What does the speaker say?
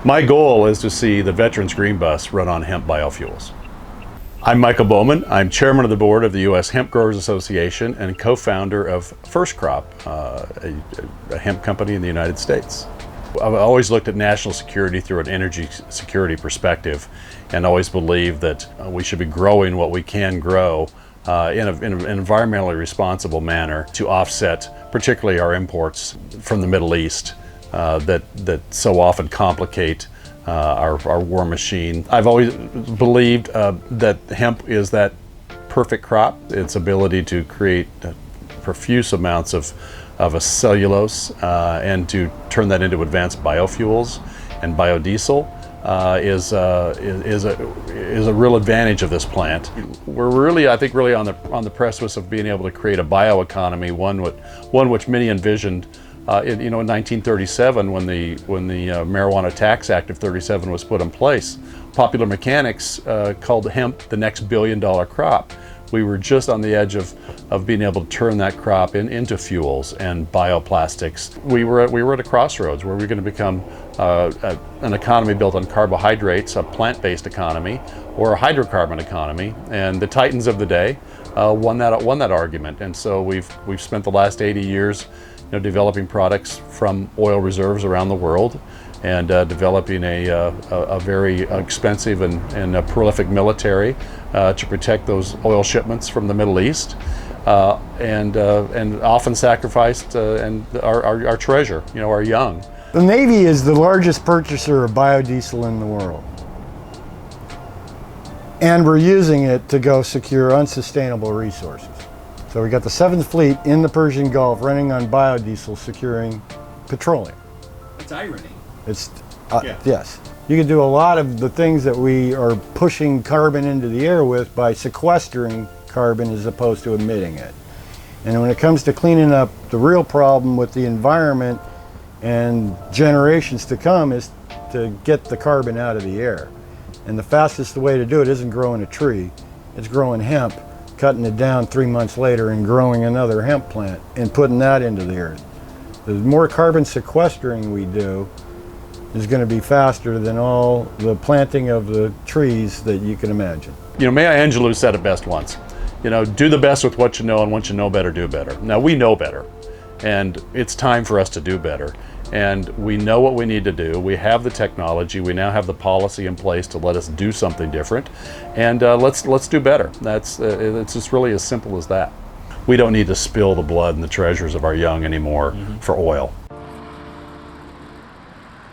My goal is to see the Veterans Green Bus run on hemp biofuels. I'm Michael Bowman. I'm chairman of the board of the U.S. Hemp Growers Association and co-founder of First Crop, a hemp company in the United States. I've always looked at national security through an energy security perspective and always believed that we should be growing what we can grow in an environmentally responsible manner to offset particularly our imports from the Middle East that so often complicate our war machine. I've always believed that hemp is that perfect crop. Its ability to create profuse amounts of a cellulose and to turn that into advanced biofuels and biodiesel is a real advantage of this plant. We're really, I think, on the precipice of being able to create a bioeconomy, one which many envisioned. In 1937, when the Marijuana Tax Act of '37 was put in place, Popular Mechanics called hemp the next billion-dollar crop. We were just on the edge of being able to turn that crop into fuels and bioplastics. We were at a crossroads where we're going to become an economy built on carbohydrates, a plant-based economy, or a hydrocarbon economy. And the titans of the day won that argument. And so we've spent the last 80 years developing products from oil reserves around the world and developing a very expensive and prolific military to protect those oil shipments from the Middle East, and often sacrificed our treasure, our young. The Navy is the largest purchaser of biodiesel in the world. And we're using it to go secure unsustainable resources. So we got the 7th Fleet in the Persian Gulf running on biodiesel securing petroleum. It's irony. It's, yes. You can do a lot of the things that we are pushing carbon into the air with by sequestering carbon as opposed to emitting it. And when it comes to cleaning up, the real problem with the environment and generations to come is to get the carbon out of the air. And the fastest way to do it isn't growing a tree, it's growing hemp, cutting it down 3 months later and growing another hemp plant and putting that into the earth. The more carbon sequestering we do is going to be faster than all the planting of the trees that you can imagine. Maya Angelou said it best once, do the best with what you know, and once you know better, do better. Now we know better, and it's time for us to do better. And we know what we need to do. We have the technology. We now have the policy in place to let us do something different. And let's do better. It's just really as simple as that. We don't need to spill the blood and the treasures of our young anymore for oil.